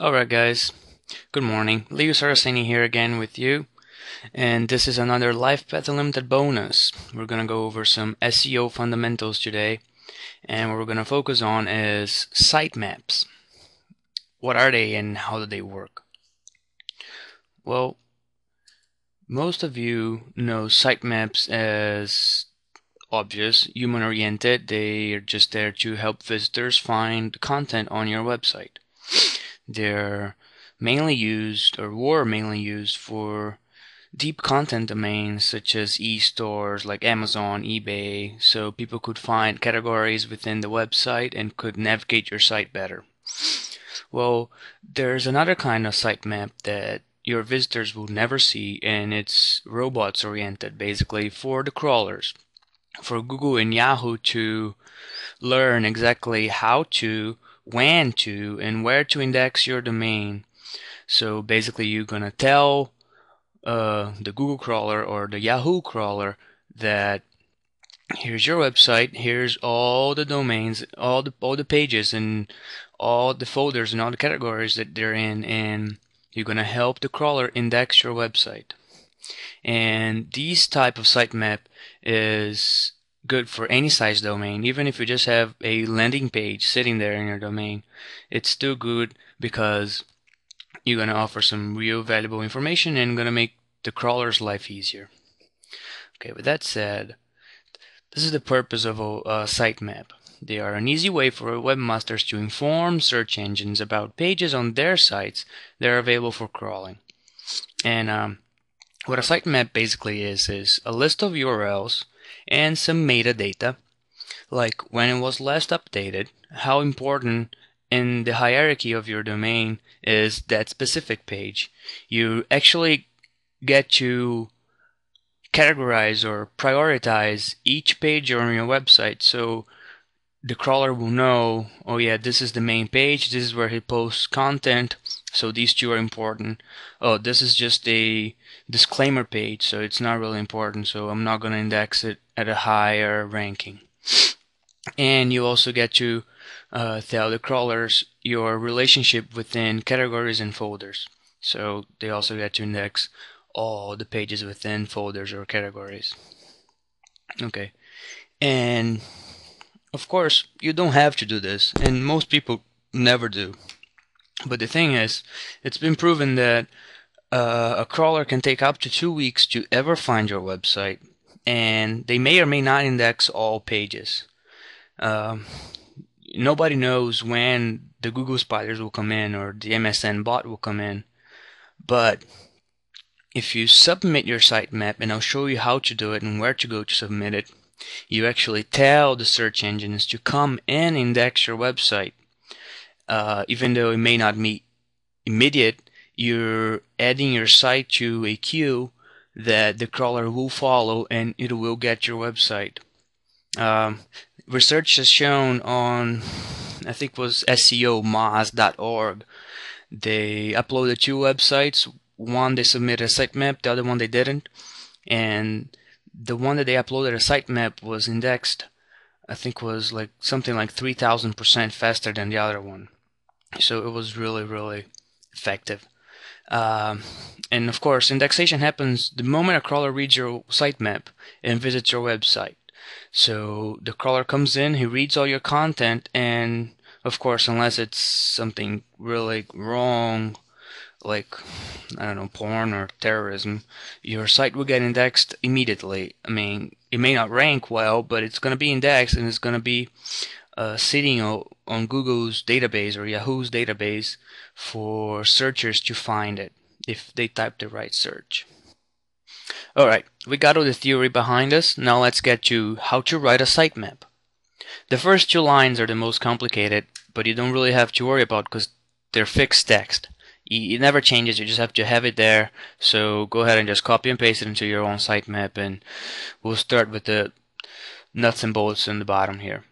Alright guys, good morning. Leo Saraceni here again with you, and this is another LifePath Unlimited bonus. We're gonna go over some SEO fundamentals today, and what we're gonna focus on is sitemaps. What are they and how do they work? Well, most of you know sitemaps as obvious, human-oriented. They are just there to help visitors find content on your website. They're mainly used, or were mainly used, for deep content domains such as e-stores like Amazon, eBay, so people could find categories within the website and could navigate your site better. Well, there's another kind of sitemap that your visitors will never see, and it's robots oriented, basically for the crawlers, for Google and Yahoo to learn exactly how to, when to, and where to index your domain. So basically, you're gonna tell the Google crawler or the Yahoo crawler that here's your website, here's all the domains, all the pages, and all the folders and all the categories that they're in, and you're gonna help the crawler index your website. And this type of sitemap is good for any size domain. Even if you just have a landing page sitting there in your domain, it's still good because you're going to offer some real valuable information and going to make the crawler's life easier. Okay, with that said, this is the purpose of a sitemap. They are an easy way for webmasters to inform search engines about pages on their sites that are available for crawling. And what a sitemap basically is a list of URLs and some metadata, like when it was last updated, how important in the hierarchy of your domain is that specific page. You actually get to categorize or prioritize each page on your website, so the crawler will know, oh yeah, this is the main page, this is where he posts content, so these two are important. Oh, this is just a disclaimer page, so it's not really important, so I'm not going to index it at a higher ranking. And you also get to tell the crawlers your relationship within categories and folders. So they also get to index all the pages within folders or categories. Okay. And of course, you don't have to do this, and most people never do. But the thing is, it's been proven that a crawler can take up to 2 weeks to ever find your website, and they may or may not index all pages. Um, Nobody knows when the Google spiders will come in or the MSN bot will come in, but if you submit your sitemap, and I'll show you how to do it and where to go to submit it, you actually tell the search engines to come and index your website. Even though it may not be immediate, you're adding your site to a queue that the crawler will follow, and it will get your website. Research has shown on, I think it was SEO they uploaded two websites. One they submitted a sitemap, the other one they didn't. And the one that they uploaded a sitemap was indexed, I think was like something like 3,000% faster than the other one. So it was really, really effective. Um, and of course, indexation happens the moment a crawler reads your sitemap and visits your website. So the crawler comes in, he reads all your content, and of course, unless it's something really wrong, like, I don't know, porn or terrorism, your site will get indexed immediately. I mean, it may not rank well, but it's going to be indexed, and it's going to be sitting on Google's database or Yahoo's database for searchers to find it if they type the right search. Alright, we got all the theory behind us. Now let's get to how to write a sitemap. The first two lines are the most complicated, but you don't really have to worry about because they're fixed text. It never changes, you just have to have it there. So go ahead and just copy and paste it into your own sitemap, and we'll start with the nuts and bolts in the bottom here.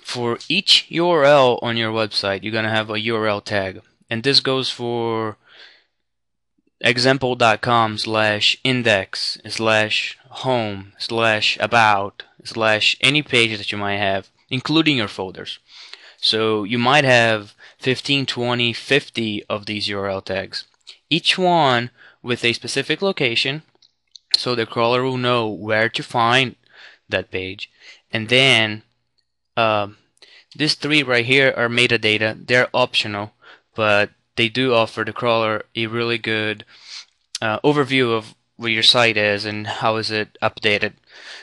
For each URL on your website, you're going to have a URL tag. And this goes for example.com/index/home/about/any page that you might have, including your folders. So you might have 15, 20, 50 of these URL tags, each one with a specific location, so the crawler will know where to find that page. And then these three right here are metadata. They're optional, but they do offer the crawler a really good overview of where your site is and how is it updated.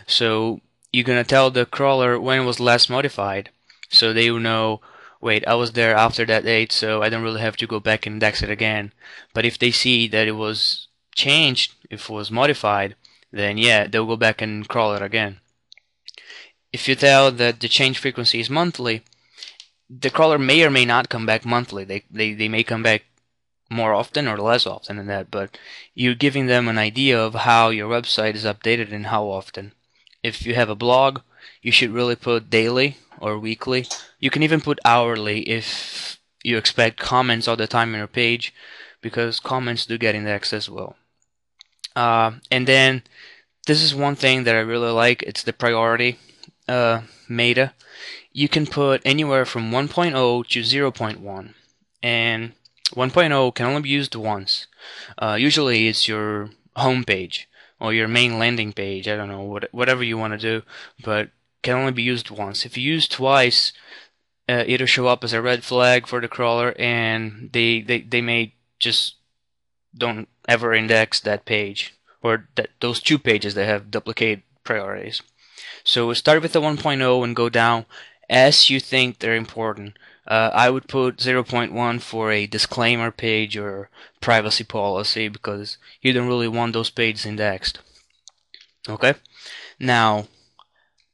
So you're gonna tell the crawler when it was last modified, so they will know, wait, I was there after that date, so I don't really have to go back and index it again. But if they see that it was changed, if it was modified, then yeah, they'll go back and crawl it again. If you tell that the change frequency is monthly, the crawler may or may not come back monthly. They may come back more often or less often than that, but you're giving them an idea of how your website is updated and how often. If you have a blog, you should really put daily or weekly. You can even put hourly if you expect comments all the time on your page, because comments do get indexed as well. And then this is one thing that I really like. It's the priority meta. You can put anywhere from 1.0 to 0.1, and 1.0 can only be used once. Usually it's your home page or your main landing page. I don't know, whatever you want to do, but can only be used once. If you use twice, it'll show up as a red flag for the crawler, and they may just don't ever index that page, or those two pages that have duplicate priorities. So start with the 1.0 and go down as you think they're important. I would put 0.1 for a disclaimer page or privacy policy, because you don't really want those pages indexed. Okay? Now,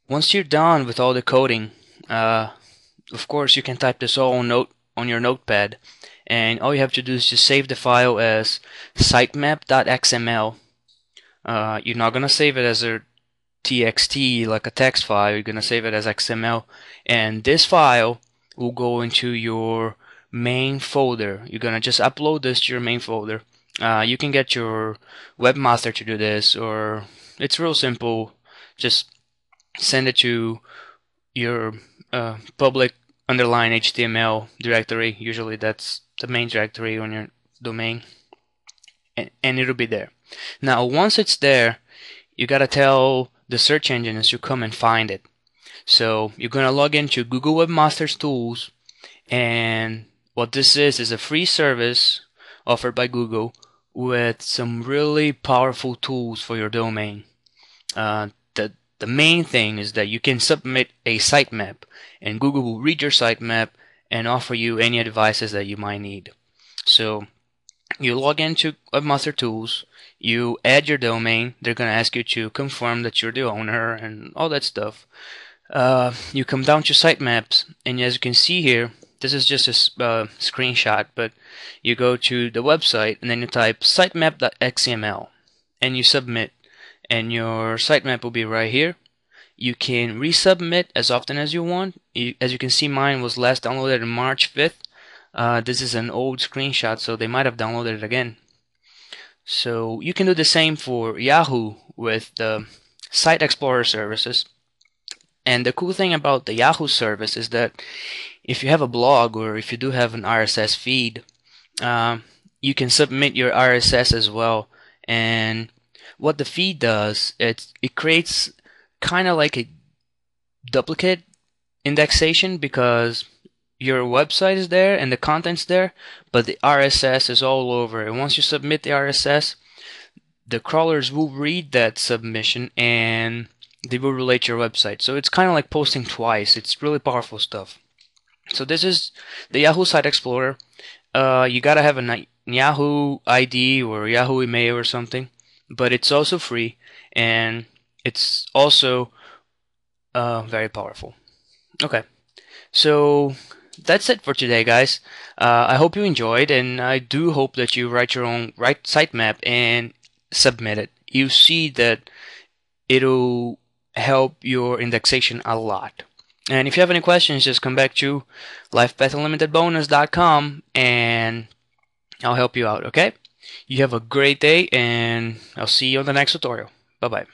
once you're done with all the coding, of course you can type this all on your notepad, and all you have to do is just save the file as sitemap.xml. You're not gonna save it as a txt, like a text file. You're gonna save it as XML, and this file will go into your main folder. You're gonna just upload this to your main folder. You can get your webmaster to do this, or it's real simple. Just send it to your public underline HTML directory. Usually that's the main directory on your domain, and it'll be there. Now once it's there, you gotta tell the search engines to come and find it. So you're gonna log into Google Webmasters Tools, and what this is a free service offered by Google with some really powerful tools for your domain. The main thing is that you can submit a sitemap, and Google will read your sitemap and offer you any advices that you might need. So you log into Webmaster Tools, you add your domain. They're gonna ask you to confirm that you're the owner and all that stuff. You come down to sitemaps, and as you can see here, this is just a screenshot, but you go to the website and then you type sitemap.xml and you submit, and your sitemap will be right here. You can resubmit as often as you want. As you can see, mine was last downloaded on March 5th. This is an old screenshot, so they might have downloaded it again. So you can do the same for Yahoo with the Site Explorer services. And the cool thing about the Yahoo service is that if you have a blog, or if you do have an RSS feed, you can submit your RSS as well. And what the feed does, it creates kind of like a duplicate indexation, because your website is there and the content's there, but the RSS is all over. And once you submit the RSS, the crawlers will read that submission and they will relate to your website. So it's kind of like posting twice. It's really powerful stuff. So this is the Yahoo Site Explorer. You gotta have a Yahoo ID or Yahoo email or something, but it's also free, and it's also very powerful. Okay, so that's it for today, guys. I hope you enjoyed, and I do hope that you write your own sitemap and submit it. You see that it'll help your indexation a lot. And if you have any questions, just come back to LifePathUnlimitedBonus.com and I'll help you out, okay? You have a great day, and I'll see you on the next tutorial. Bye-bye.